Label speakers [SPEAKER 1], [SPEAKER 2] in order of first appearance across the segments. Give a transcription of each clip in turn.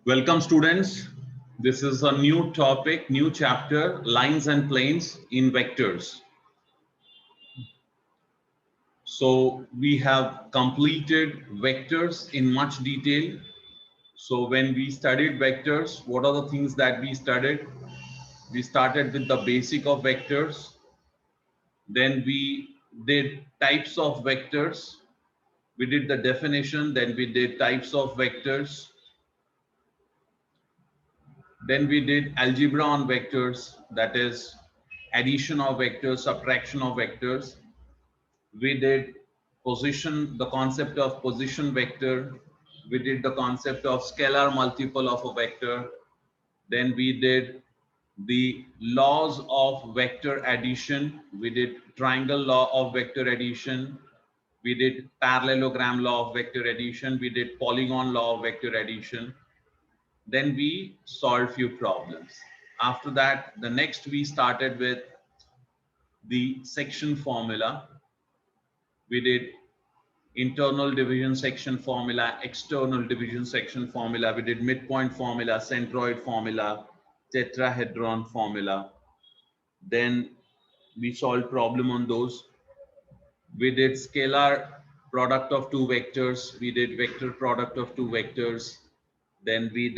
[SPEAKER 1] Welcome students. This is a new topic, new chapter, lines and planes in vectors. So we have completed vectors in much detail. So when we studied vectors, what are the things that we studied? We started with the basic of vectors. Then we did types of vectors. We did the definition, then we did types of vectors. Then we did algebra on vectors, that is addition of vectors, subtraction of vectors. We did position, the concept of position vector. We did the concept of scalar multiple of a vector. Then we did the laws of vector addition. We did triangle law of vector addition. We did parallelogram law of vector addition. We did polygon law of vector addition. Then we solved few problems. After that, the next we started with the section formula. We did internal division section formula, external division section formula. We did midpoint formula, centroid formula, tetrahedron formula. Then we solved problem on those. We did scalar product of two vectors. We did vector product of two vectors. Then we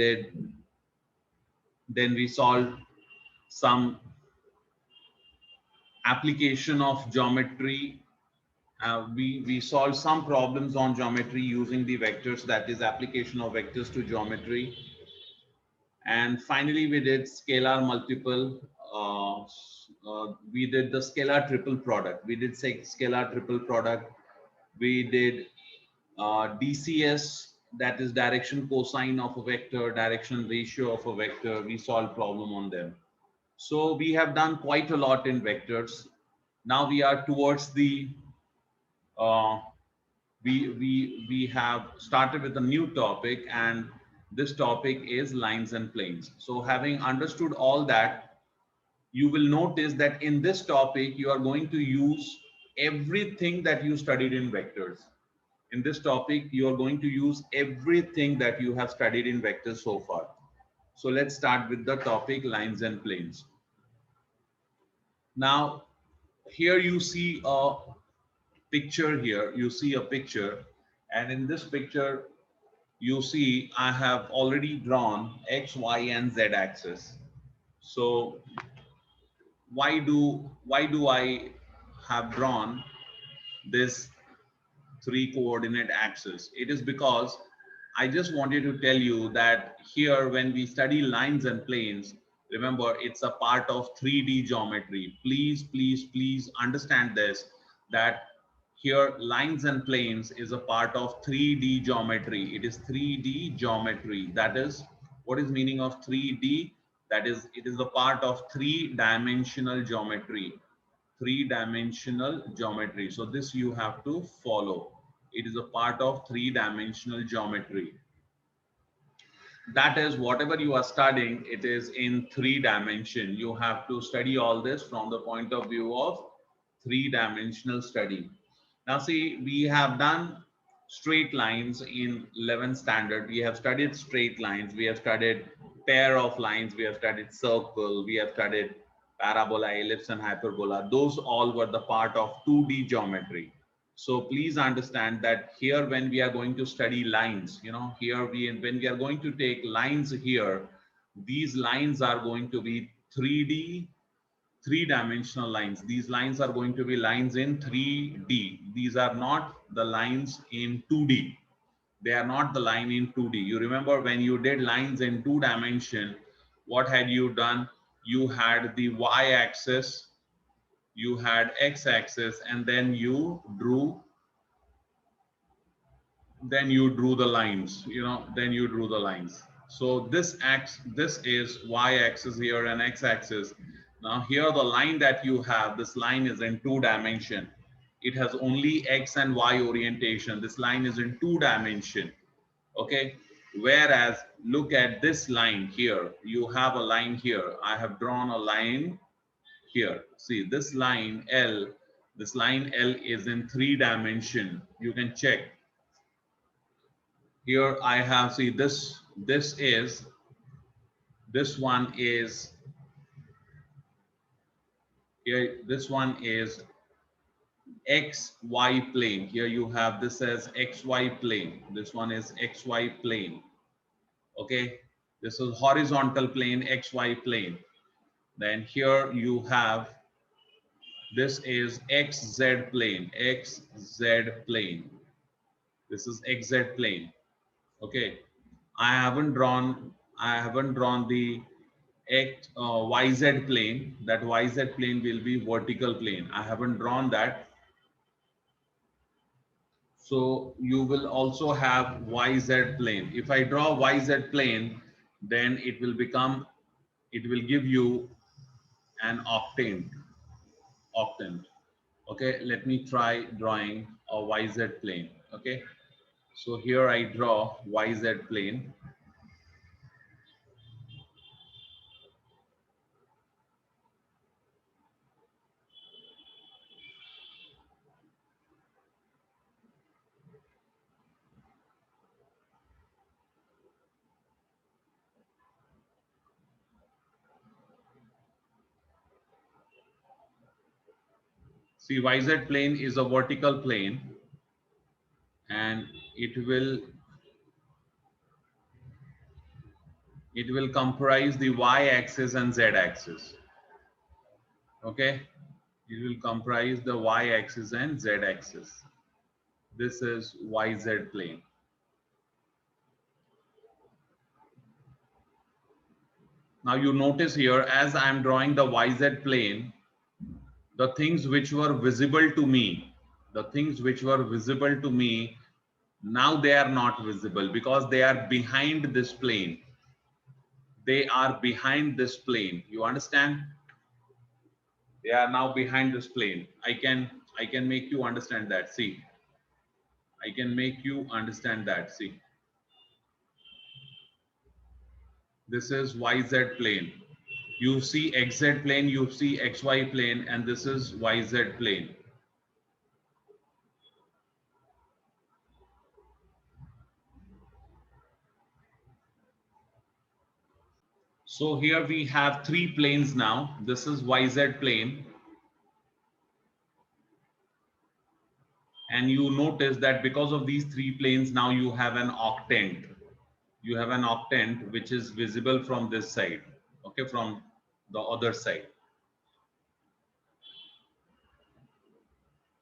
[SPEAKER 1] solved some application of geometry. We solved some problems on geometry using the vectors, that is application of vectors to geometry. And finally, we did scalar multiple. We did the scalar triple product. We did scalar triple product. We did DCS, that is direction cosine of a vector, direction ratio of a vector. We solved problem on them. So we have done quite a lot in vectors. Now we are towards the we have started with a new topic, and this topic is lines and planes. So having understood all that, you will notice that in this topic you are going to use everything that you studied in vectors. In this topic you are going to use everything that you have studied in vectors so far. So let's start with the topic lines and planes. Now here you see a picture. Here you see a picture, and in this picture you see I have already drawn x, y and z axis. So why do I have drawn this three coordinate axis? It is because I just wanted to tell you that here when we study lines and planes, remember it's a part of 3D geometry. Please understand this, that here lines and planes is a part of 3D geometry. It is 3D geometry. That is, what is meaning of 3D? That is, it is a part of three-dimensional geometry. Three-dimensional geometry. So this you have to follow. It is a part of three-dimensional geometry. That is, whatever you are studying, it is in 3 dimension. You have to study all this from the point of view of 3-dimensional study. Now see, we have done straight lines in 11th standard. We have studied straight lines. We have studied pair of lines. We have studied circle. We have studied parabola, ellipse and hyperbola. Those all were the part of 2D geometry. So please understand that here when we are going to study lines, you know, here when we are going to take lines here, these lines are going to be 3D, three-dimensional lines. These lines are going to be lines in 3D. These are not the lines in 2D. They are not the line in 2D. You remember when you did lines in 2 dimension, what had you done? You had the y-axis, you had x-axis, and then you drew the lines, you know, then you drew the lines. So this is y-axis here and x-axis. Now here the line that you have, this line is in 2 dimension. It has only x and y orientation. This line is in 2 dimension. Okay. Whereas look at this line here. You have a line here. I have drawn a line here. See this line L. This line L is in 3 dimension. You can check. Here I have, see this this one is here, this one is xy plane. Here you have this as xy plane. This one is xy plane. Okay, this is horizontal plane, xy plane. Then here you have this is xz plane, xz plane. This is xz plane. Okay, I haven't drawn the yz plane. That yz plane will be vertical plane. I haven't drawn that. So you will also have yz plane. If I draw yz plane, then it will give you an octant. Okay, let me try drawing a yz plane. Okay, so here I draw yz plane. See, yz plane is a vertical plane, and it will comprise the y-axis and z-axis. Okay, it will comprise the y-axis and z-axis. This is yz plane. Now you notice here, as I am drawing the yz plane, the things which were visible to me, now they are not visible because they are behind this plane. They are behind this plane. You understand? They are now behind this plane. I can make you understand that. See, I can make you understand that. See, this is yz plane. You see xz plane, you see xy plane, and this is yz plane. So here we have three planes now. This is yz plane. And you notice that because of these three planes, now you have an octant. You have an octant which is visible from this side, okay, from the other side.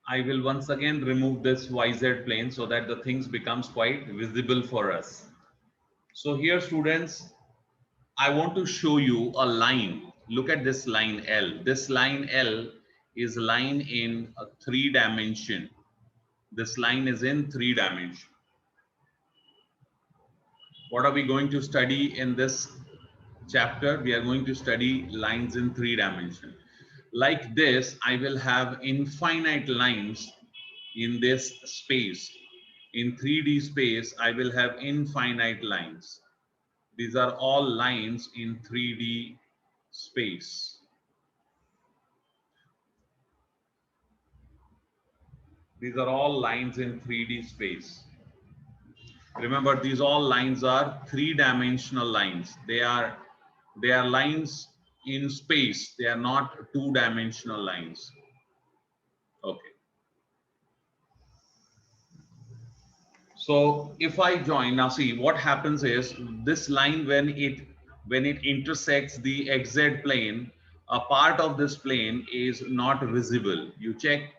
[SPEAKER 1] I will once again remove this yz plane so that the things becomes quite visible for us. So here, students, I want to show you a line. Look at this line L. This line L is line in a 3-dimension. This line is in 3 dimension. What are we going to study in this chapter? We are going to study lines in 3 dimension. Like this, I will have infinite lines in this space. In 3D space, I will have infinite lines. These are all lines in 3D space. These are all lines in 3D space. Remember, these all lines are 3-dimensional lines. They are lines in space. They are not 2-dimensional lines. Okay. So if I join, now see what happens is this line, when it intersects the xz plane, a part of this plane is not visible. You check,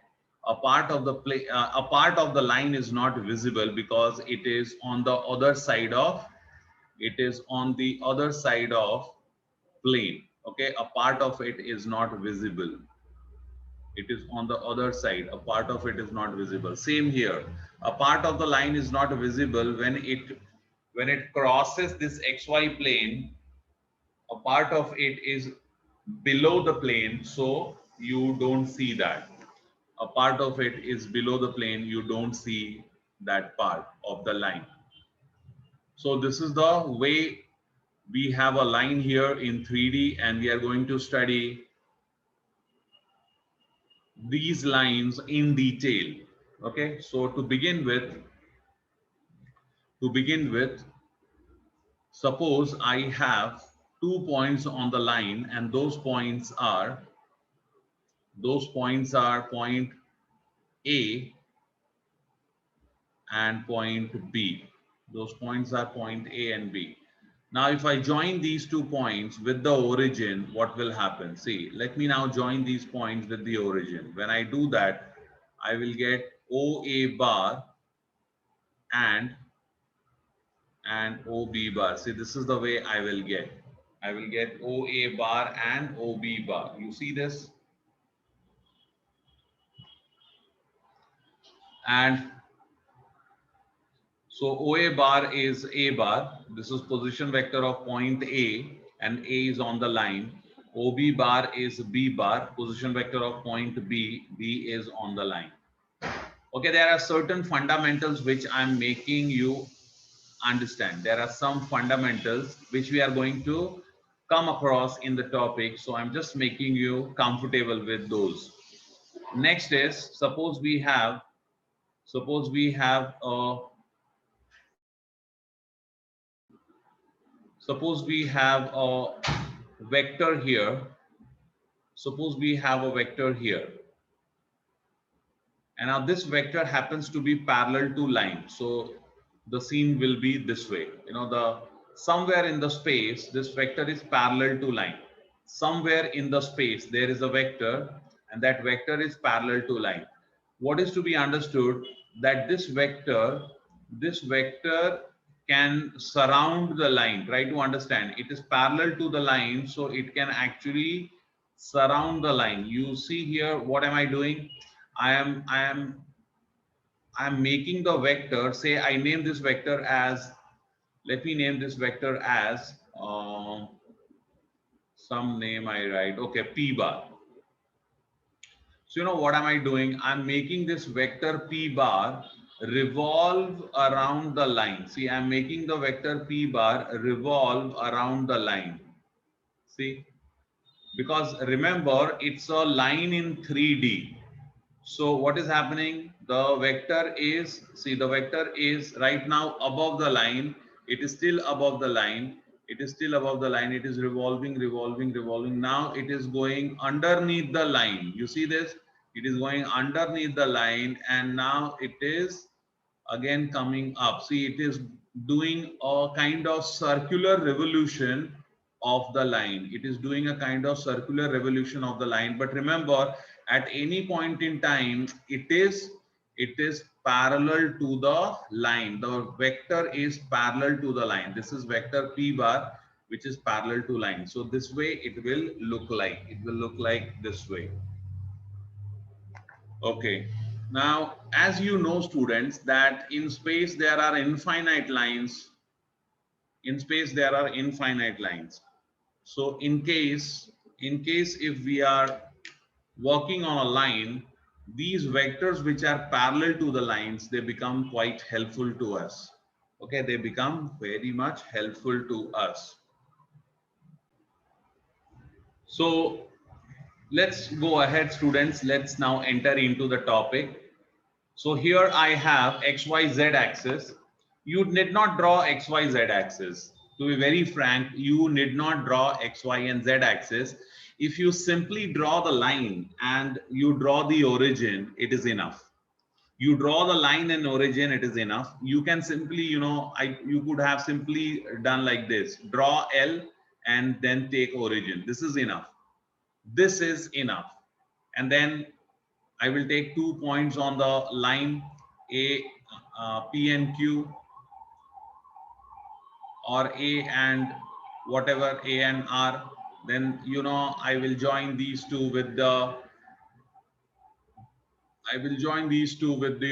[SPEAKER 1] a part of the line is not visible because it is on the other side of plane. Okay, a part of it is not visible. It is on the other side. A part of it is not visible. Same here. A part of the line is not visible when it crosses this xy plane. A part of it is below the plane, so you don't see that. A part of it is below the plane. You don't see that part of the line. So this is the way we have a line here in 3D, and we are going to study these lines in detail. Okay, so to begin with, suppose I have 2 points on the line, and those points are point A and point B. Those points are point A and B. Now, if I join these 2 points with the origin, what will happen? See, let me now join these points with the origin. When I do that, I will get OA bar and OB bar. See, this is the way I will get. I will get OA bar and OB bar. You see this? And so OA bar is A bar. This is position vector of point A, and A is on the line. OB bar is B bar, position vector of point B. B is on the line. Okay, there are certain fundamentals which I'm making you understand. There are some fundamentals which we are going to come across in the topic. So I'm just making you comfortable with those. Next is, suppose we have a vector here. Suppose we have a vector here. And now this vector happens to be parallel to line. So the scene will be this way. You know, somewhere in the space, this vector is parallel to line. Somewhere in the space, there is a vector, and that vector is parallel to line. What is to be understood, that this vector can surround the line. Try to understand. It is parallel to the line, so it can actually surround the line. You see here, what am I doing? I am making the vector, say I name this vector as, let me name this vector as some name I write, okay, P bar. So you know what am I doing? I'm making this vector P bar revolve around the line. See, I'm making the vector P bar revolve around the line. See, because remember, it's a line in 3D. So what is happening? The vector is, see, the vector is right now above the line. It is still above the line. It is still above the line. It is revolving, revolving, revolving. Now it is going underneath the line. You see this? It is going underneath the line, and now it is again coming up. See, it is doing a kind of circular revolution of the line. It is doing a kind of circular revolution of the line. But remember, at any point in time, it is parallel to the line. The vector is parallel to the line. This is vector P bar, which is parallel to line. So this way it will look like. It will look like this way. Okay. Now, as you know, students, that in space there are infinite lines. In space there are infinite lines. So in case if we are working on a line, these vectors which are parallel to the lines, they become quite helpful to us. Okay, they become very much helpful to us. So let's go ahead, students. Let's now enter into the topic. So here I have XYZ axis. You need not draw XYZ axis. To be very frank, you need not draw X, Y, and Z axis. If you simply draw the line and you draw the origin, it is enough. You draw the line and origin, it is enough. You can simply, you could have simply done like this: draw L and then take origin. This is enough. This is enough. And then I will take 2 points on the line A, P and Q, or A and whatever, A and R. Then I will join these two with the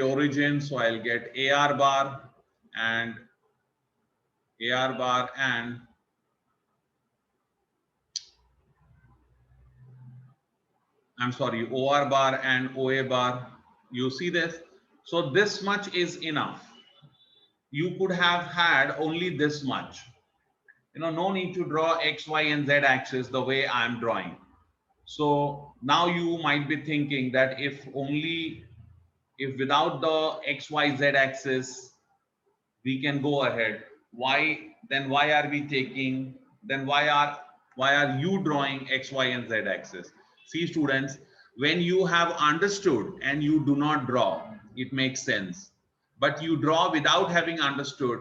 [SPEAKER 1] origin. So I'll get AR bar and I'm sorry, OR bar and OA bar. You see this? So this much is enough. You could have had only this much. No need to draw X, Y, and Z axis the way I'm drawing. So now you might be thinking that if without the X, Y, Z axis, we can go ahead. why are we taking, then why are you drawing x, y, and z axis? See students, when you have understood and you do not draw, it makes sense. But you draw without having understood,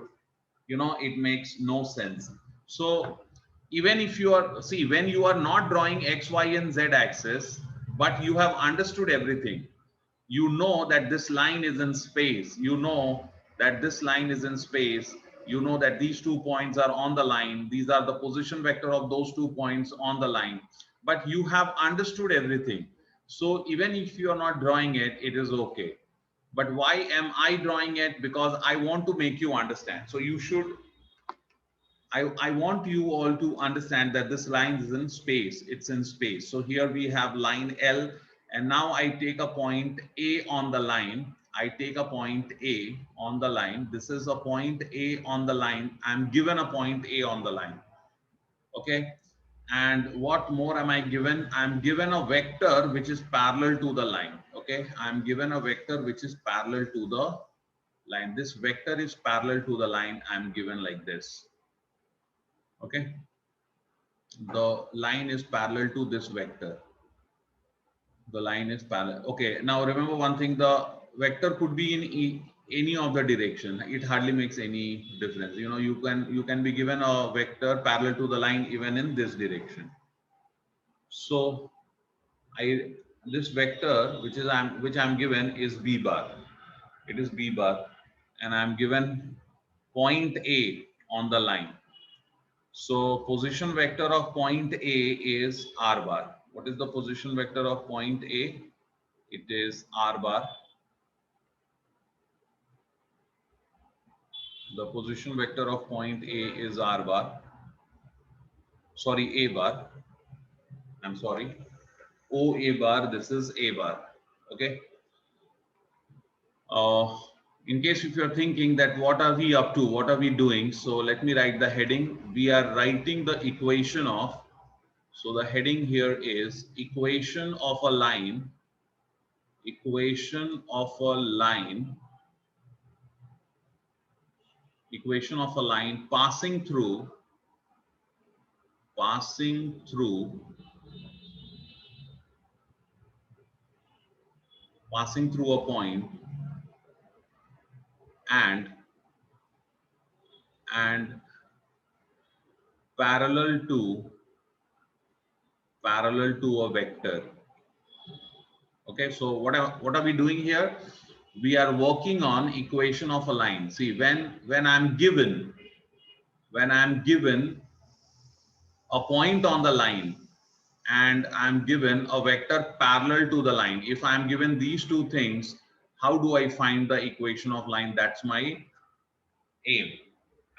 [SPEAKER 1] you know, it makes no sense. So even if you are, see, when you are not drawing x, y, and z axis, but you have understood everything, you know that this line is in space, you know that this line is in space, you know that these 2 points are on the line, these are the position vector of those 2 points on the line, but you have understood everything. So even if you are not drawing it, it is okay. But why am I drawing it? Because I want to make you understand. So you should, I want you all to understand that this line is in space. It's in space. So here we have line L, and now I take a point A on the line. I take a point A on the line. This is a point A on the line. I'm given a point A on the line. Okay. And what more am I given? I'm given a vector which is parallel to the line. Okay. I'm given a vector which is parallel to the line. This vector is parallel to the line. I'm given like this. Okay, the line is parallel to this vector. The line is parallel. Okay, now remember one thing, the vector could be in any of the direction. It hardly makes any difference. You know, you can be given a vector parallel to the line even in this direction. So this vector which I'm given is b bar. It is b bar, and I'm given point A on the line. So position vector of point A is r bar. What is the position vector of point A? It is r bar. The position vector of point A is r bar. Sorry, a bar. I'm sorry. O a bar. This is a bar. Okay. In case if you're thinking that what are we up to? What are we doing? So let me write the heading. We are writing the equation of. So the heading here is equation of a line. Equation of a line passing through a point and parallel to a vector. Okay, so what are we doing here? We are working on equation of a line. See, when I'm given a point on the line and I'm given a vector parallel to the line, if I'm given these two things, how do I find the equation of line? That's my aim.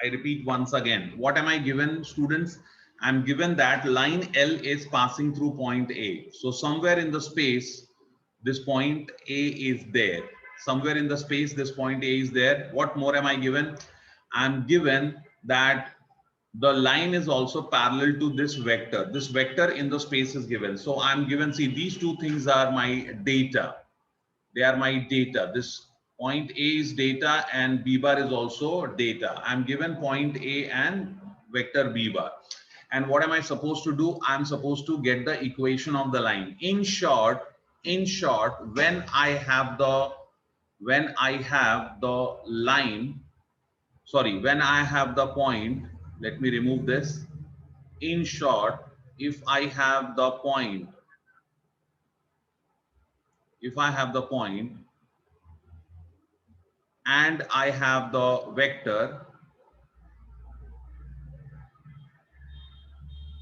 [SPEAKER 1] I repeat once again, what am I given, students? I'm given that line L is passing through point A. So somewhere in the space, this point A is there. Somewhere in the space, this point A is there. What more am I given? I'm given that the line is also parallel to this vector. This vector in the space is given. So I'm given, see, these two things are my data. They are my data. This point A is data and B bar is also data. I'm given point A and vector B bar. And what am I supposed to do? I'm supposed to get the equation of the line. In short, when I have the line, sorry, when I have the point, let me remove this. In short, if I have the point, and I have the vector,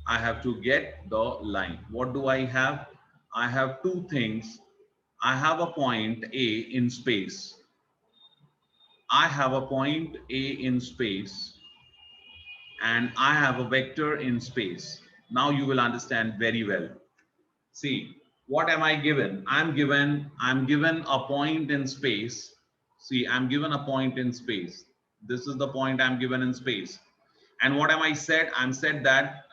[SPEAKER 1] I have to get the line. What do I have? I have two things. I have a point A in space. I have a point A in space, and I have a vector in space. Now you will understand very well. See, what am I given? I'm given a point in space. See, I'm given a point in space. This is the point I'm given in space. And what am I said? I'm said that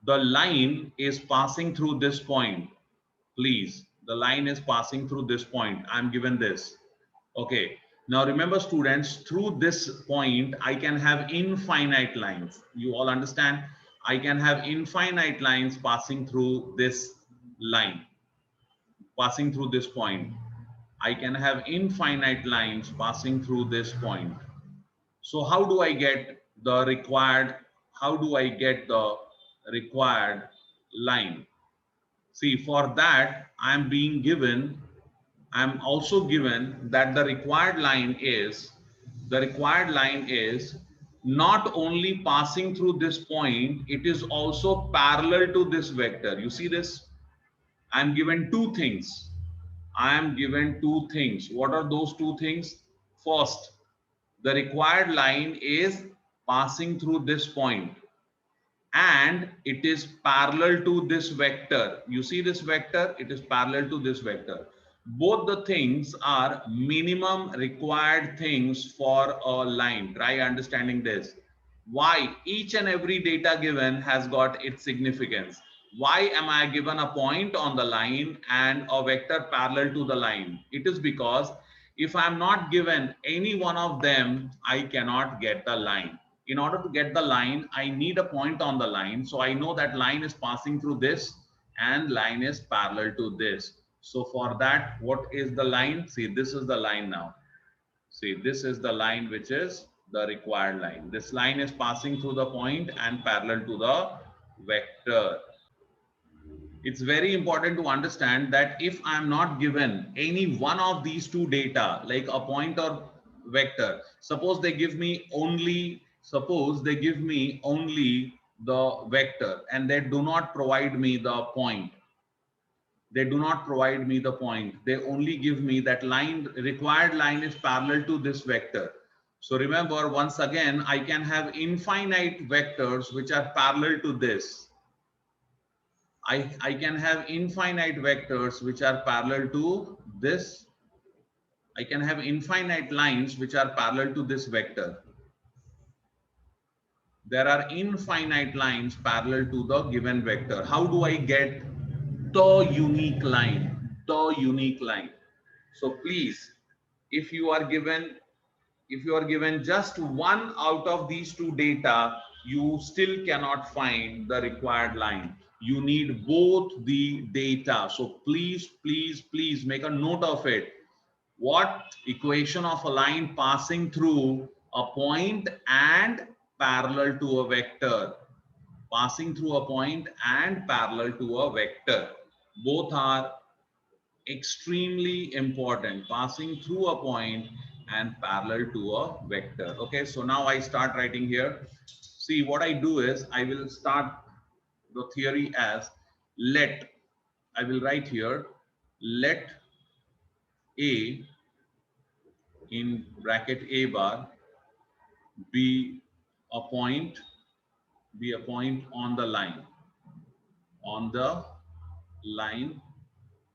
[SPEAKER 1] the line is passing through this point. Please, the line is passing through this point. I'm given this. Okay. Now remember students, through this point, I can have infinite lines. You all understand? I can have infinite lines passing through this line, passing through this point. I can have infinite lines passing through this point. So how do I get the required, how do I get the required line? See, for that, I'm also given that the required line is not only passing through this point, it is also parallel to this vector. You see this? I'm given two things. I am given two things. What are those two things? First, the required line is passing through this point and it is parallel to this vector. You see this vector? It is parallel to this vector. Both the things are minimum required things for a line. Try understanding this. Why? Each and every data given has got its significance. Why am I given a point on the line and a vector parallel to the line? It is because if I'm not given any one of them, I cannot get the line. In order to get the line, I need a point on the line. So I know that line is passing through this and line is parallel to this. So for that, what is the line? See, this is the line now. See, this is the line which is the required line. This line is passing through the point and parallel to the vector. It's very important to understand that if I'm not given any one of these two data, like a point or vector, suppose they give me only the vector and they do not provide me the point. They do not provide me the point. They only give me that line, required line is parallel to this vector. So remember, once again, I can have infinite vectors which are parallel to this. I can have infinite vectors which are parallel to this. I can have infinite lines which are parallel to this vector. There are infinite lines parallel to the given vector. How do I get the unique line? The unique line. So please, if you are given just one out of these two data, you still cannot find the required line. You need both the data. So please make a note of it. What? Equation of a line passing through a point and parallel to a vector. Passing through a point and parallel to a vector. Both are extremely important. Passing through a point and parallel to a vector. Okay, so now I start writing here. See, what I do is I will start the theory as let, I will write here, let A in bracket A bar be a point on the line,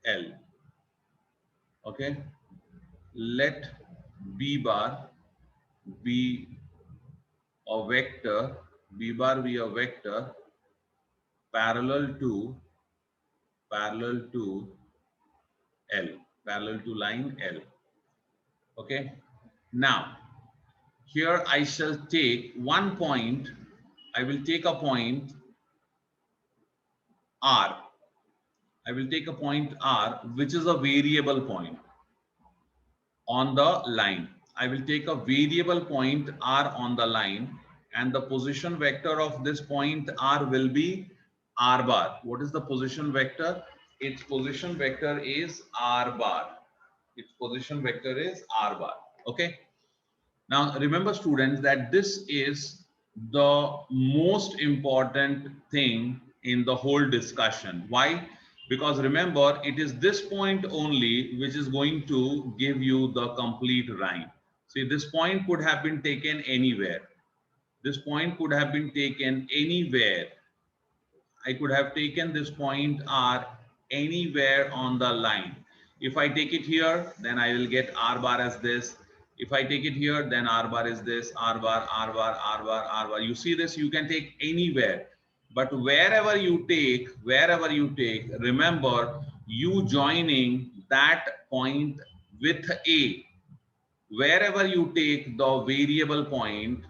[SPEAKER 1] L. Okay, let B bar be a vector, B bar be a vector parallel to L, parallel to line L. Okay, now here I shall take one point. I will take a point R. I will take a point R, which is a variable point on the line. I will take a variable point R on the line, and the position vector of this point R will be R bar. What is the position vector? Its position vector is R bar. Its position vector is R bar. Okay. Now remember students that this is the most important thing in the whole discussion. Why? Because remember, it is this point only which is going to give you the complete rhyme. See, this point could have been taken anywhere. This point could have been taken anywhere. I could have taken this point R anywhere on the line. If I take it here, then I will get R bar as this. If I take it here, then R bar is this, R bar, R bar, R bar, R bar. You see this, you can take anywhere. But wherever you take, remember you joining that point with A. wherever you take the variable point,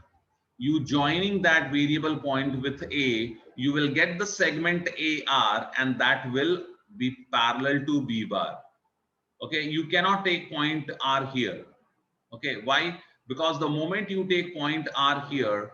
[SPEAKER 1] you joining that variable point with A, you will get the segment AR, and that will be parallel to B bar. Okay, you cannot take point R here. Okay, why? Because the moment you take point R here,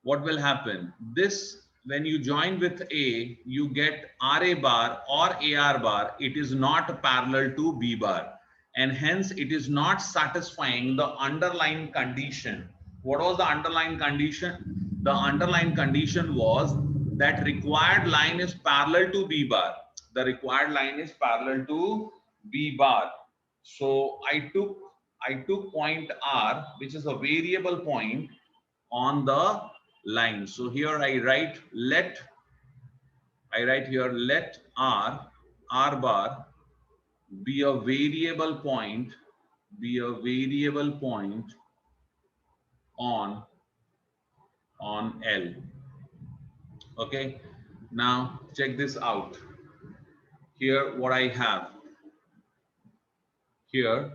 [SPEAKER 1] what will happen? This, when you join with A, you get RA bar or AR bar. It is not parallel to B bar, and hence it is not satisfying the underlying condition. What was the underlying condition? The underlying condition was that required line is parallel to B bar. The required line is parallel to B bar. So I took point R, which is a variable point on the line. So here I write let R bar be a variable point, on L. Okay, now check this out. Here what I have here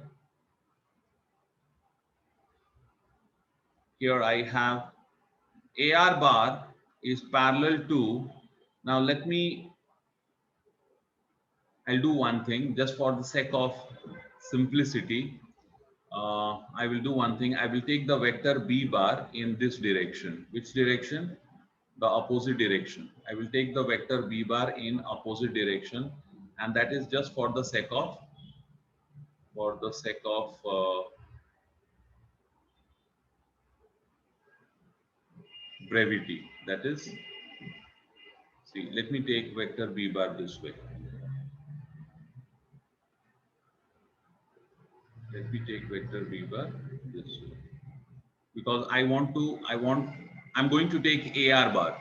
[SPEAKER 1] I have AR bar is parallel to, now I'll do one thing just for the sake of simplicity. I will do one thing. I will take the vector B bar in this direction. Which direction? The opposite direction. I will take the vector B bar in opposite direction, and that is just for the sake of brevity. That is, see, let me take vector B bar this way. Let me take vector B bar this way, because I'm going to take AR bar.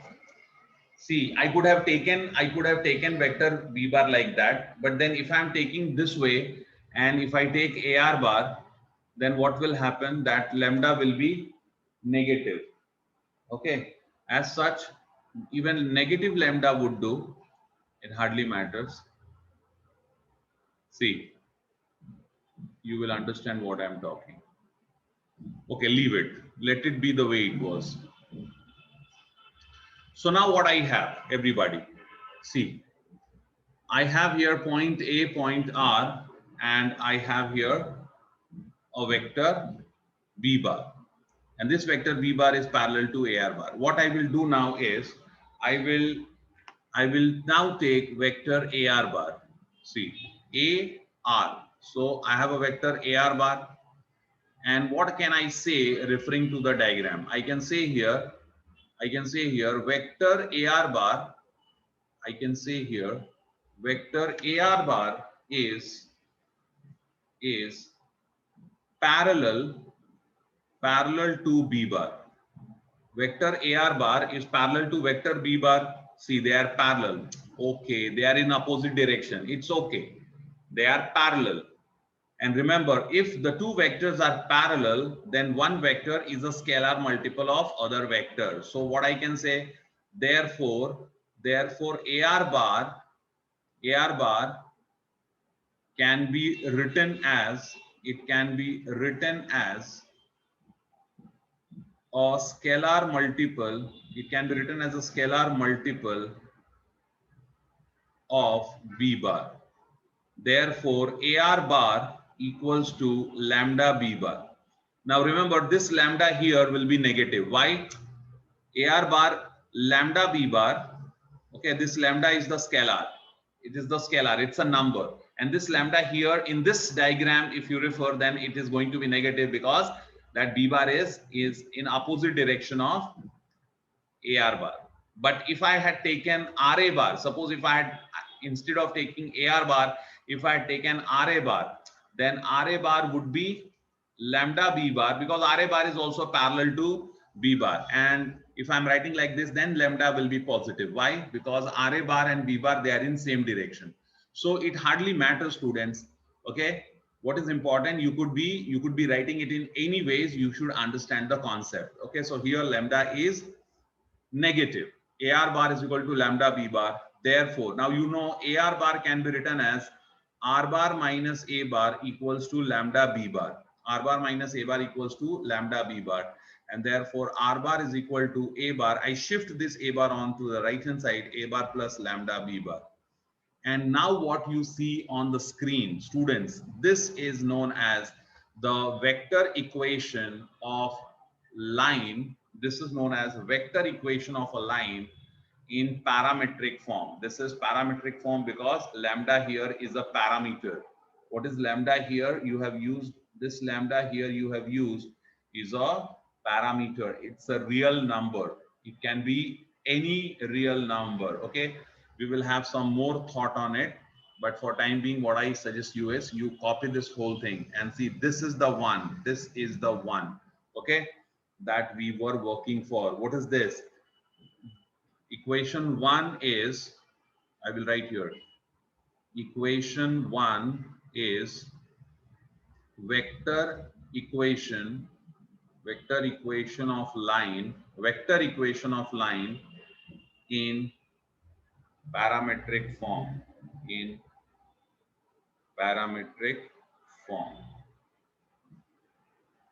[SPEAKER 1] See, I could have taken vector B bar like that, but then if I'm taking this way and if I take AR bar, then what will happen? That lambda will be negative. Okay, as such, even negative lambda would do. It hardly matters. See, you will understand what I'm talking. Okay, leave it. Let it be the way it was. So now what I have, everybody, see, I have here point A, point R, and I have here a vector B bar. And this vector B bar is parallel to AR bar. What I will do now is, I will now take vector AR bar. See, AR. So I have a vector AR bar. And what can I say referring to the diagram? I can say here vector AR bar. I can say here vector AR bar is parallel to B bar. Vector AR bar is parallel to vector B bar. See, they are parallel. Okay, they are in opposite direction. It's okay. They are parallel. And remember, if the two vectors are parallel, then one vector is a scalar multiple of other vectors. So what I can say, therefore AR bar can be written as, it can be written as a scalar multiple, it can be written as a scalar multiple of B bar. Therefore, AR bar equals to lambda B bar. Now remember, this lambda here will be negative. Why? AR bar lambda B bar. Okay, this lambda is the scalar. It is the scalar. It's a number. And this lambda here in this diagram, if you refer, then it is going to be negative because that B bar is in opposite direction of AR bar. But if I had taken RA bar, suppose if I had, instead of taking AR bar, if I had taken RA bar, then RA bar would be lambda B bar, because RA bar is also parallel to B bar. And if I'm writing like this, then lambda will be positive. Why? Because RA bar and B bar, they are in same direction. So it hardly matters, students. Okay. What is important? You could be writing it in any ways. You should understand the concept. Okay. So here lambda is negative. AR bar is equal to lambda B bar. Therefore, now you know AR bar can be written as R bar minus A bar equals to lambda B bar. R bar minus A bar equals to lambda B bar. And therefore R bar is equal to A bar. I shift this A bar on to the right hand side, A bar plus lambda B bar. And now what you see on the screen, students, this is known as the vector equation of line. This is known as vector equation of a line in parametric form. This is parametric form because lambda here is a parameter. What is lambda here? You have used this lambda here, you have used is a parameter. It's a real number. It can be any real number. Okay, we will have some more thought on it, but for time being what I suggest you is you copy this whole thing and see, this is the one, this is the one, okay, that we were working for. What is this? Equation 1 is, I will write here, equation 1 is vector equation of line, vector equation of line in parametric form, in parametric form.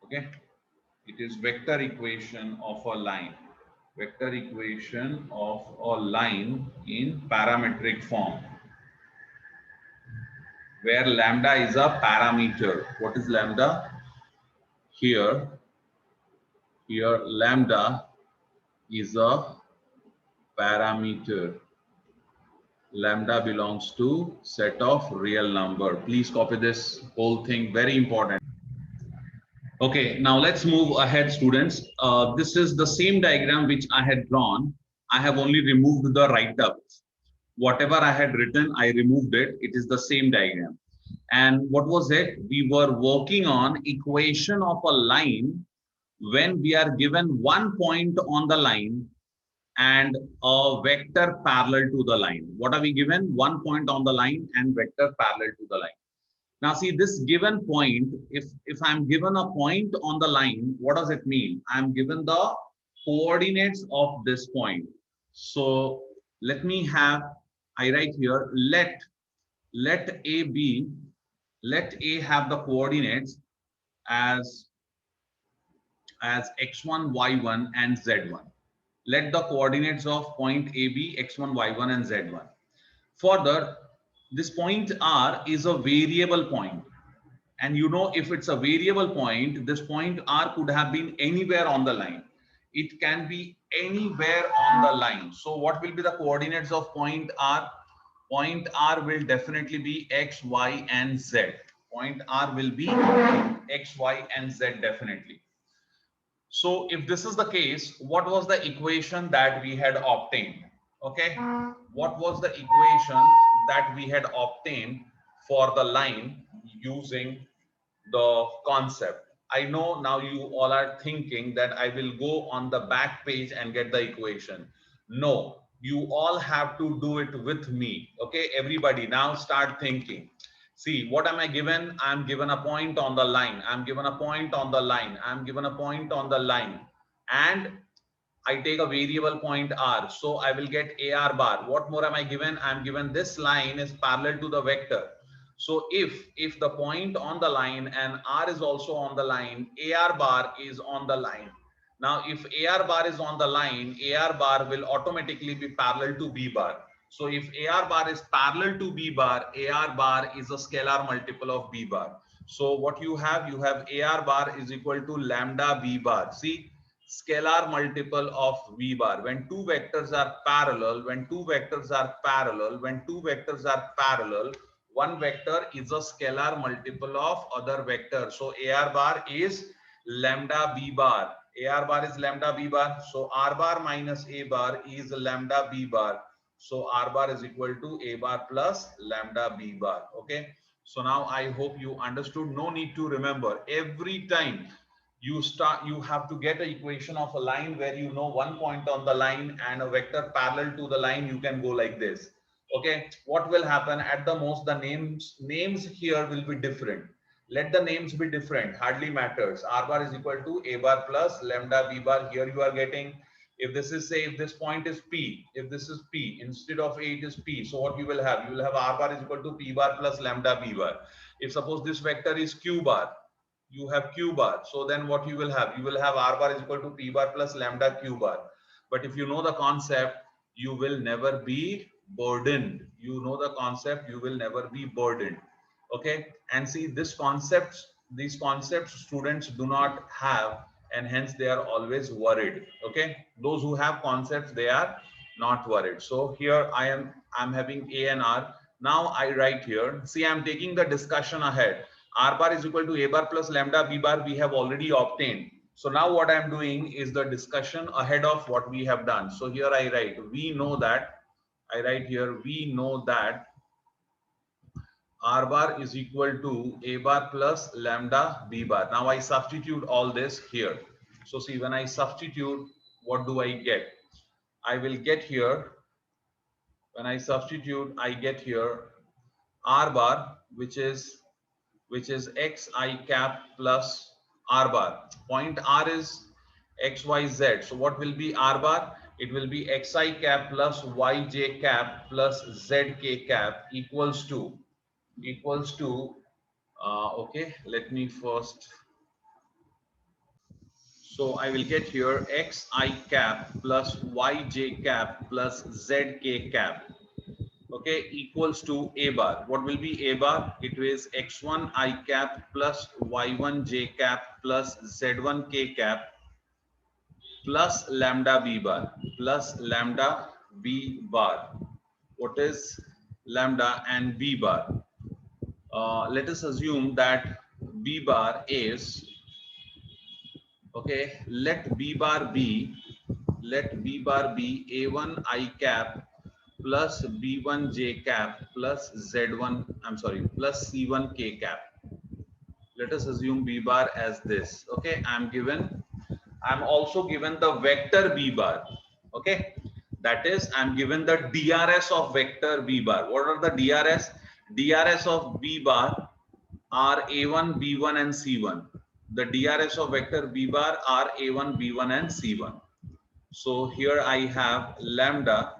[SPEAKER 1] Okay, it is vector equation of a line, vector equation of a line in parametric form, where lambda is a parameter. What is lambda? Here lambda is a parameter. Lambda belongs to set of real number. Please copy this whole thing, very important. Okay, now let's move ahead, students. This is the same diagram which I had drawn. I have only removed the write-up. Whatever I had written, I removed it. It is the same diagram. And what was it? We were working on equation of a line when we are given one point on the line and a vector parallel to the line. What are we given? 1 point on the line and vector parallel to the line. Now see, this given point, if I'm given a point on the line, what does it mean? I'm given the coordinates of this point. So let me have, I write here, let A be, let A have the coordinates as x1, y1 and z1. Let the coordinates of point A be x1, y1 and z1. Further, this point R is a variable point. And you know, if it's a variable point, this point R could have been anywhere on the line. It can be anywhere on the line. So what will be the coordinates of point R? Point R will definitely be x, y and z. Point R will be x, y and z definitely. So if this is the case, what was the equation that we had obtained? Okay, what was the equation that we had obtained for the line using the concept? I know now you all are thinking that I will go on the back page and get the equation. No, you all have to do it with me. Okay, everybody now start thinking. See, what am I given? I'm given a point on the line. I'm given a point on the line. I'm given a point on the line. And I take a variable point R. So I will get AR bar. What more am I given? I'm given this line is parallel to the vector. So if the point on the line and R is also on the line, AR bar is on the line. Now, if AR bar is on the line, AR bar will automatically be parallel to B bar. So if AR bar is parallel to B bar, AR bar is a scalar multiple of B bar. So what you have AR bar is equal to lambda B bar. See, scalar multiple of V bar. When two vectors are parallel, when two vectors are parallel, one vector is a scalar multiple of other vector. So AR bar is lambda B bar. AR bar is lambda B bar. So R bar minus A bar is lambda B bar. So R bar is equal to A bar plus lambda B bar. Okay. So now I hope you understood. No need to remember. Every time you have to get an equation of a line where you know 1 point on the line and a vector parallel to the line, you can go like this. Okay, what will happen at the most, the names here will be different. Let the names be different, hardly matters. R bar is equal to A bar plus lambda B bar. Here you are getting, if this is, say, if this point is P, if this is P, instead of A it is P. So what you will have R bar is equal to P bar plus lambda B bar. If suppose this vector is Q bar, you have q bar. So then what you will have? You will have r bar is equal to p bar plus lambda q bar. But if you know the concept, you will never be burdened. You know the concept, you will never be burdened. Okay, and see these concepts students do not have, and hence they are always worried. Okay, those who have concepts, they are not worried. So here I'm having a and r. Now I write here, see, I'm taking the discussion ahead. R bar is equal to a bar plus lambda b bar we have already obtained. So now what I'm doing is the discussion ahead of what we have done. So here I write, we know that, I write here, we know that R bar is equal to a bar plus lambda b bar. Now I substitute all this here. So see, when I substitute, what do I get? I will get here, when I substitute, I get here R bar, which is xi cap plus r bar. Point r is xyz. So what will be r bar? It will be xi cap plus yj cap plus zk cap equals to okay, let me first. So I will get here xi cap plus yj cap plus zk cap, okay, equals to a bar. What will be a bar? It is x1 I cap plus y1 j cap plus z1 k cap plus lambda b bar What is lambda and b bar? Let us assume that b bar is, okay, let b bar be a1 I cap plus b1 j cap plus z1, I'm sorry, plus c1 k cap. Let us assume b bar as this. Okay, I'm also given the vector b bar. Okay, that is, I'm given the DRS of vector b bar. What are the DRS? DRS of b bar are a1, b1 and c1. The DRS of vector b bar are a1, b1 and c1. So here I have lambda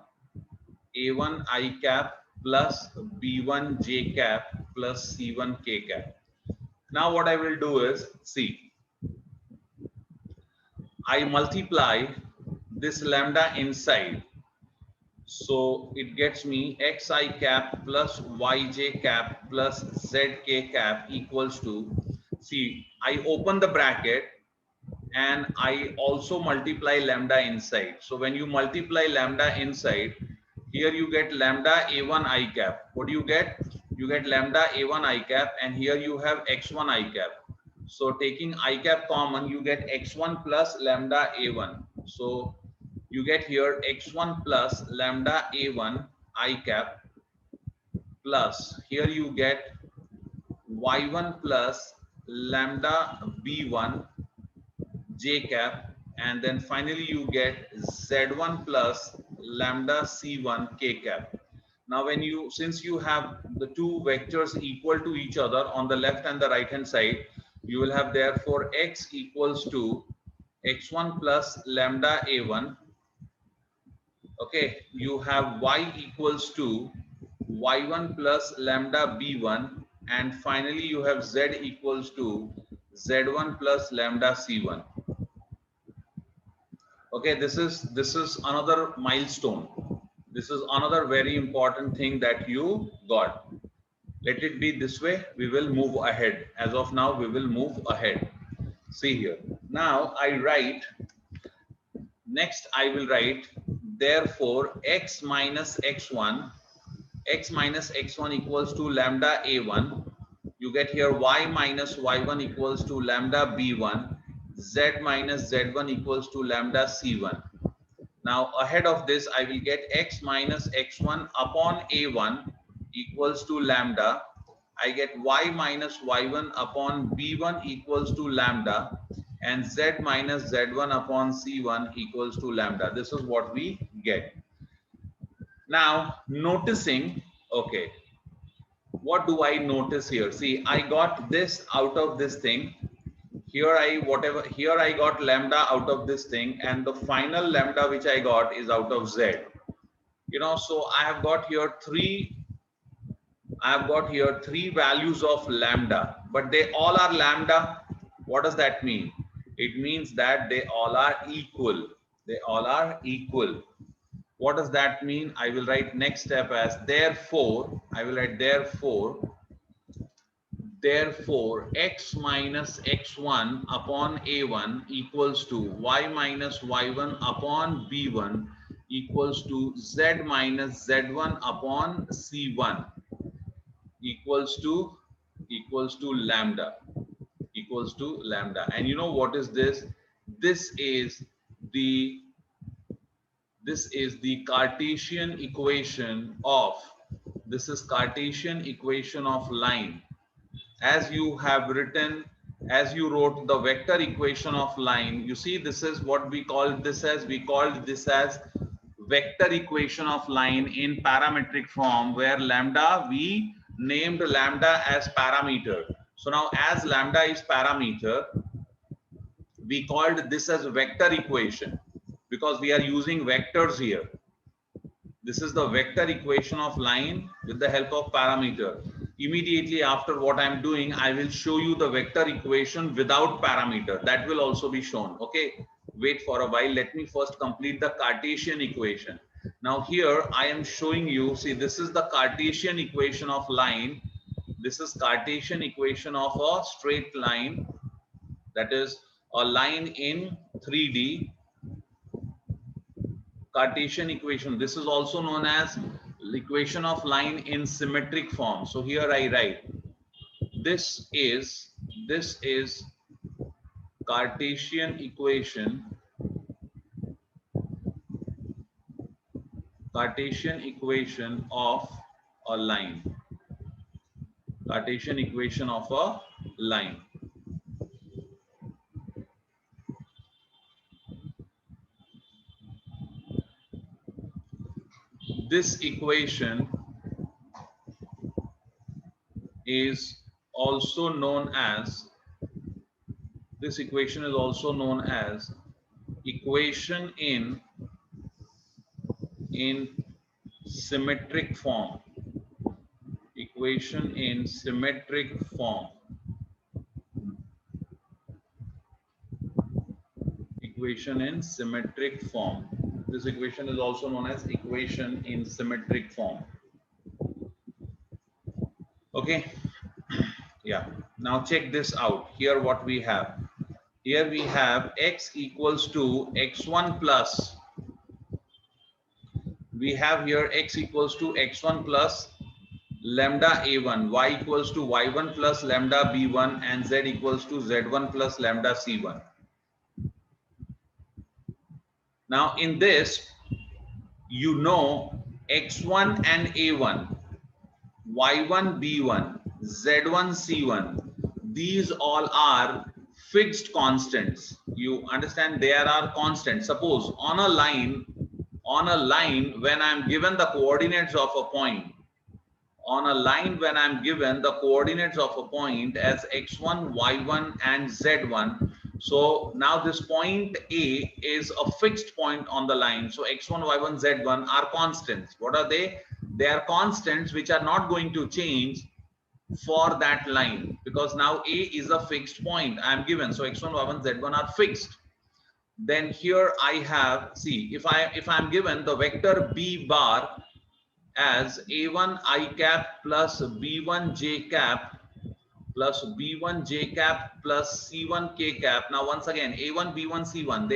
[SPEAKER 1] a1 I cap plus b1 j cap plus c1 k cap. Now what I will do is, see, I multiply this lambda inside. So it gets me xi cap plus yj cap plus zk cap equals to, see, I open the bracket and I also multiply lambda inside. So when you multiply lambda inside, here you get lambda a1 I cap. What do you get? You get lambda a1 I cap, and here you have x1 I cap. So taking I cap common, you get x1 plus lambda a1. So you get here x1 plus lambda a1 I cap plus, here you get y1 plus lambda b1 j cap, and then finally you get z1 plus lambda c1 k cap. Now when you, since you have the two vectors equal to each other on the left and the right hand side, you will have therefore x equals to x1 plus lambda a1. Okay, you have y equals to y1 plus lambda b1, and finally you have z equals to z1 plus lambda c1. Okay, this is another milestone. This is another very important thing that you got. Let it be this way. We will move ahead. As of now, we will move ahead. See here. Now I write, next I will write, therefore x minus x1 equals to lambda a1. You get here y minus y1 equals to lambda b1, z minus z1 equals to lambda c1. Now ahead of this, I will get x minus x1 upon a1 equals to lambda. I get y minus y1 upon b1 equals to lambda, and z minus z1 upon c1 equals to lambda. This is what we get. Now noticing, okay, what do I notice here? See, I got this out of this thing. Here I got lambda out of this thing, and the final lambda which I got is out of z. You know, so I have got here three values of lambda, but they all are lambda. What does that mean? It means that they all are equal. They all are equal. What does that mean? I will write next step as therefore. I will write therefore x minus x1 upon a1 equals to y minus y1 upon b1 equals to z minus z1 upon c1 equals to lambda, and you know what is this? This is the Cartesian equation of line. As you have written, as you wrote the vector equation of line, you see this is what we called this as. We called this as vector equation of line in parametric form, where lambda, we named lambda as parameter. So now as lambda is parameter, we called this as vector equation because we are using vectors here. This is the vector equation of line with the help of parameter. Immediately after what I am doing, I will show you the vector equation without parameter. That will also be shown. Okay, wait for a while. Let me first complete the Cartesian equation. Now here I am showing you, see, this is the Cartesian equation of line. This is Cartesian equation of a straight line, that is a line in 3D. Cartesian equation. This is also known as equation of line in symmetric form. So here I write this is Cartesian equation of a line. Cartesian equation of a line. This equation is also known as equation in symmetric form. Equation in symmetric form. Equation in symmetric form. This equation is also known as equation in symmetric form. Okay. Yeah. Now check this out. Here what we have. Here we have x equals to x1 plus. We have here x equals to x1 plus lambda a1, y equals to y1 plus lambda b1, and z equals to z1 plus lambda c1. Now in this, you know x1 and a1, y1 b1, z1 c1, these all are fixed constants. You understand, there are constants. Suppose on a line, when I'm given the coordinates of a point, when I'm given the coordinates of a point as x1, y1 and z1, so now this point A is a fixed point on the line. So x1, y1, z1 are constants. What are they? They are constants which are not going to change for that line, because now A is a fixed point I am given. So x1, y1, z1 are fixed. Then here I have, see, if I'm given the vector b bar as a1 i cap plus b1 j cap plus b1 j cap plus c1 k cap. Now once again, a1, b1, c1,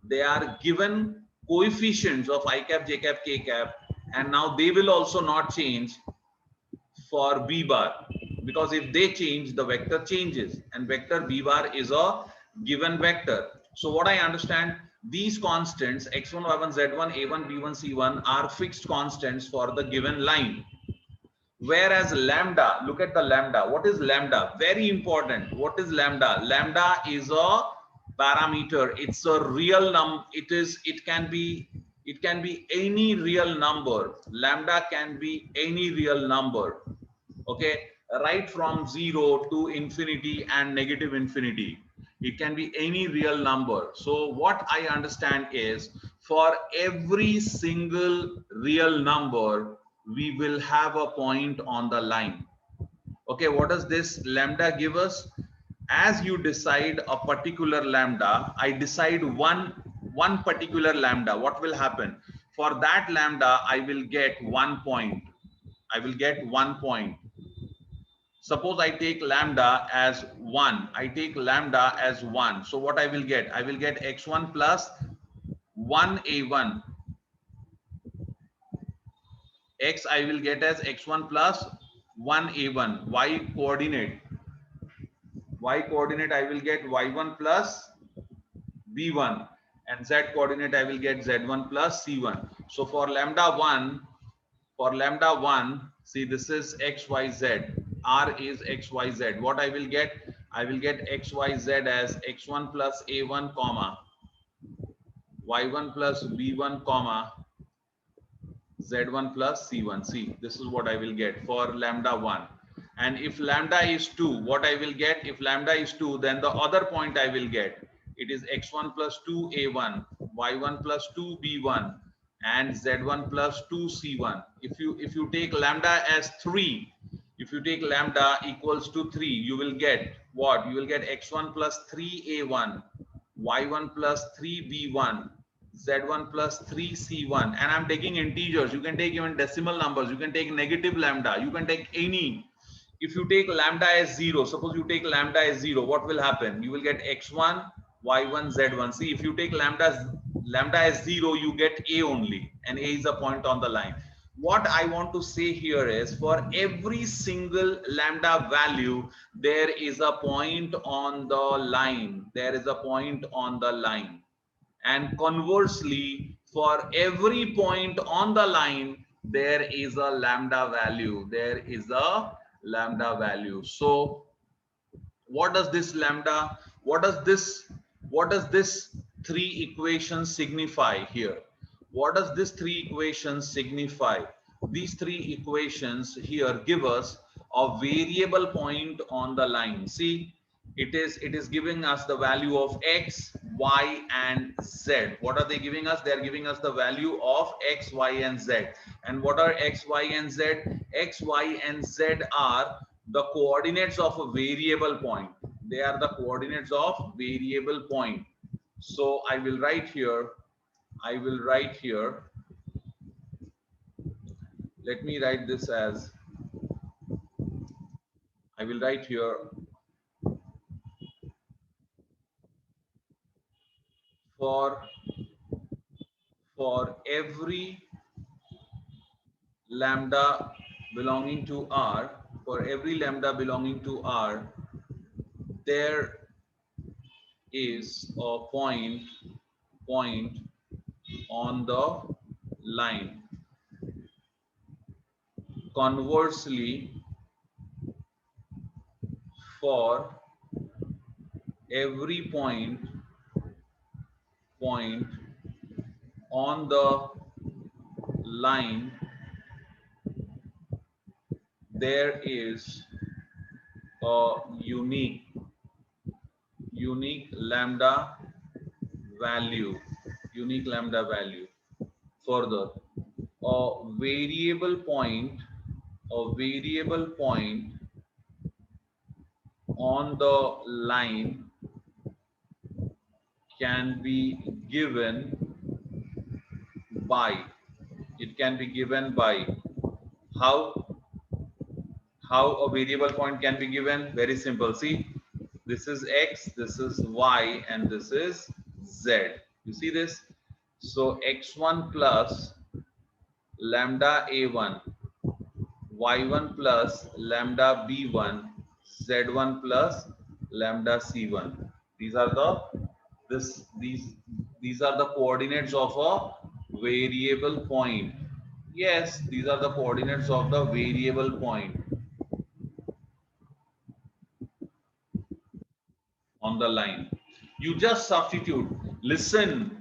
[SPEAKER 1] they are given coefficients of I cap, j cap, k cap, and now they will also not change for b bar, because if they change, the vector changes, and vector b bar is a given vector. So what I understand, these constants x1, y1, z1, a1, b1, c1 are fixed constants for the given line. Whereas lambda, look at the lambda. What is lambda? Very important. What is lambda? Lambda is a parameter. It's a real number. It can be any real number. Lambda can be any real number. Okay, right from 0 to infinity and negative infinity. It can be any real number. So what I understand is, for every single real number, we will have a point on the line. Okay, what does this lambda give us? as you decide a particular lambda, I decide one particular lambda. What will happen? For that lambda, I will get 1 point. I will get 1 point. Suppose I take lambda as 1. I take lambda as 1. So what I will get? I will get x1 plus 1a1. X I will get as x1 plus 1a1. Y coordinate. Y coordinate I will get y1 plus b1. And z coordinate I will get z1 plus c1. So for lambda 1, see this is xyz. R is xyz. What I will get? I will get xyz as x1 plus a1 comma y1 plus b1 comma z1 plus c1. See, this is what I will get for lambda 1. And if lambda is 2, what I will get? If lambda is 2, then the other point I will get. It is x1 plus 2a1, y1 plus 2b1, and z1 plus 2c1. If you take lambda as 3, if you take lambda equals to 3, you will get what? You will get x1 plus 3a1, y1 plus 3b1, z1 plus 3c1, and I'm taking integers. You can take even decimal numbers. You can take negative lambda. You can take any. If you take lambda as 0, suppose you take lambda as 0, what will happen? You will get x1, y1, z1. See, if you take lambda as 0, you get a only, and a is a point on the line. What I want to say here is, for every single lambda value, there is a point on the line. There is a point on the line. And conversely, for every point on the line, there is a lambda value. There is a lambda value. So what does this lambda, what does this three equations signify here? What does this three equations signify? These three equations here give us a variable point on the line. See, it is giving us the value of x, y, and z. What are they giving us? They are giving us the value of x, y, and z. And what are x, y, and z? X, y, and z are the coordinates of a variable point. They are the coordinates of variable point. So I will write here, let me write this as, I will write here, for every lambda belonging to R, for every lambda belonging to R, there is a point on the line. Conversely, for every point on the line, there is a unique lambda value. Further, a variable point on the line can be given by, how a variable point can be given? Very simple. See, this is x, this is y, and this is z. You see this? So x1 plus lambda a1, y1 plus lambda b1, z1 plus lambda c1. These are the coordinates of a variable point. Yes, these are the coordinates of the variable point on the line. You just substitute. Listen.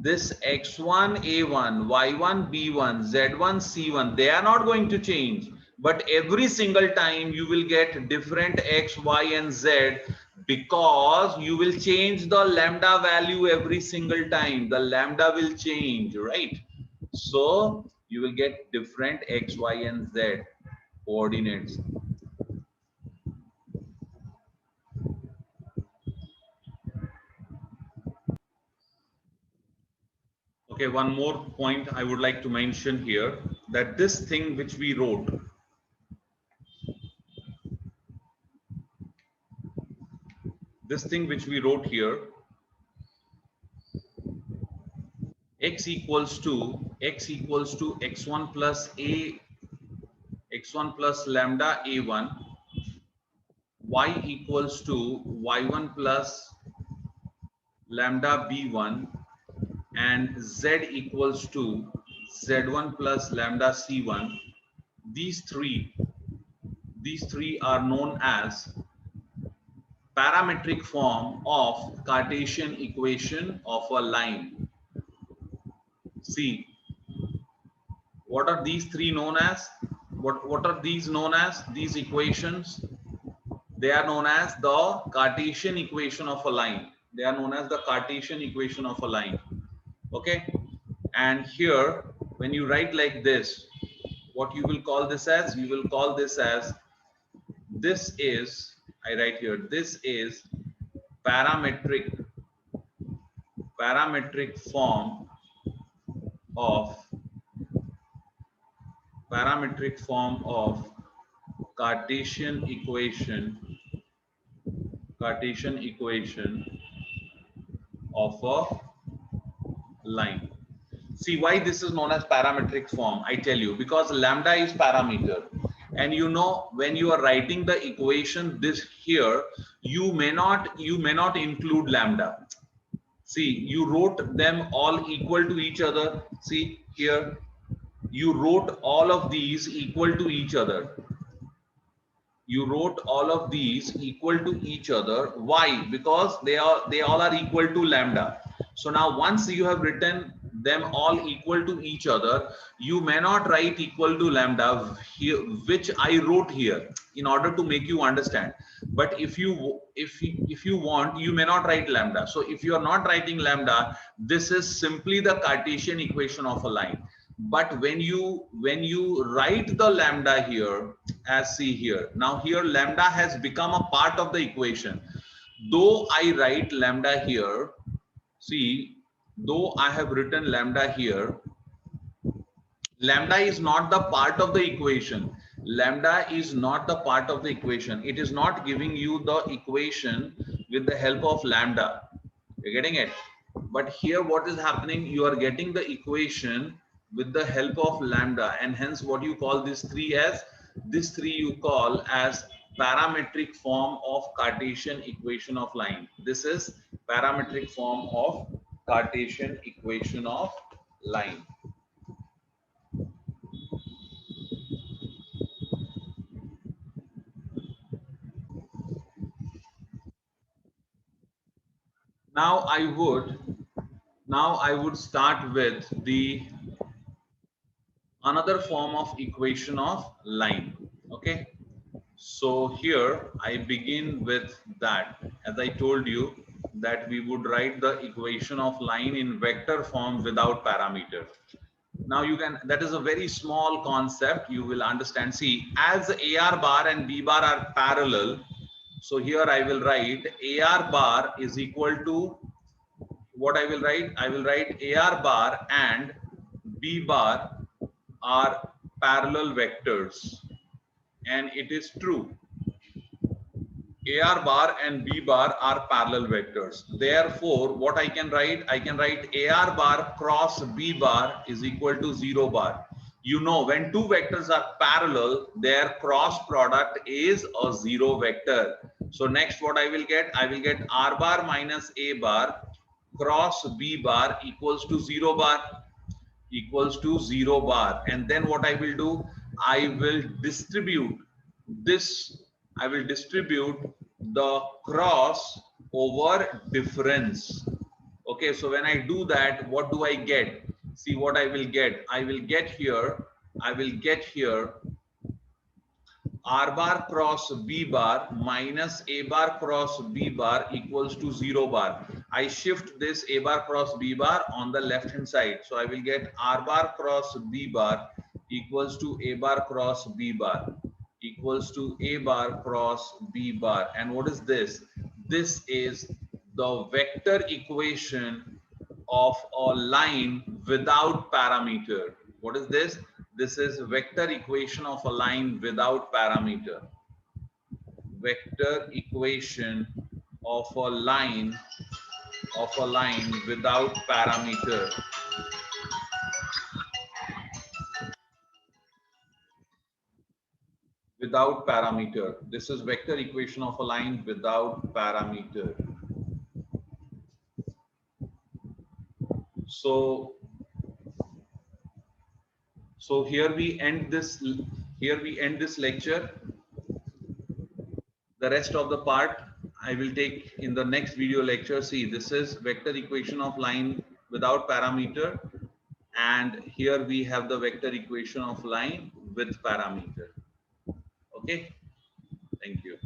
[SPEAKER 1] This x1 a1, y1 b1, z1 c1, they are not going to change. But every single time you will get different x, y, and z, because you will change the lambda value every single time. The lambda will change, right? So you will get different x, y, and z coordinates. Okay, one more point I would like to mention here, that this thing which we wrote, here, x equals to x1 plus x1 plus lambda a1, y equals to y1 plus lambda b1, and z equals to z1 plus lambda c1. These three are known as parametric form of Cartesian equation of a line. See, what are these three known as? What are these known as? These equations, they are known as the Cartesian equation of a line. They are known as the Cartesian equation of a line. Okay, and here when you write like this, what you will call this as? You will call this as, this is, I write here, this is parametric form of Cartesian equation of a line. See why this is known as parametric form? I tell you, because lambda is parameter, and you know, when you are writing the equation this here, you may not include lambda. See, you wrote them all equal to each other. See here, you wrote all of these equal to each other. You wrote all of these equal to each other. Why? Because they all are equal to lambda. So now once you have written them all equal to each other, you may not write equal to lambda here, which I wrote here in order to make you understand. But if you want, you may not write lambda. So if you are not writing lambda, this is simply the Cartesian equation of a line. But when you write the lambda here, as see here, now here lambda has become a part of the equation. Though I write lambda here, see, though I have written lambda here, lambda is not the part of the equation. Lambda is not the part of the equation. It is not giving you the equation with the help of lambda. You're getting it? But here what is happening? You are getting the equation with the help of lambda, and hence what you call this three as? This three you call as parametric form of Cartesian equation of line. This is parametric form of Cartesian equation of line. Now I would start with the another form of equation of line. Okay, so here I begin with that. As I told you that we would write the equation of line in vector form without parameter. Now you can, that is a very small concept, you will understand. See, as AR bar and B bar are parallel, so here I will write AR bar is equal to, what I will write? I will write AR bar and B bar are parallel vectors, and it is true. AR bar and B bar are parallel vectors. Therefore, what I can write? I can write AR bar cross B bar is equal to 0 bar. You know, when two vectors are parallel, their cross product is a 0 vector. So next what I will get? I will get R bar minus A bar cross B bar equals to 0 bar. And then what I will do? I will distribute this. I will distribute the cross over difference. Okay, so when I do that, what do I get? See what I will get. I will get here R bar cross B bar minus A bar cross B bar equals to 0 bar. I shift this A bar cross B bar on the left hand side. So I will get R bar cross B bar equals to A bar cross B bar equals to A bar cross B bar. And what is this? This is the vector equation of a line without parameter. What is this? This is vector equation of a line without parameter. Vector equation of a line without parameter. Without parameter. This is vector equation of a line without parameter. So here we end this lecture. The rest of the part I will take in the next video lecture. See, this is vector equation of line without parameter, and here we have the vector equation of line with parameter. Okay, thank you.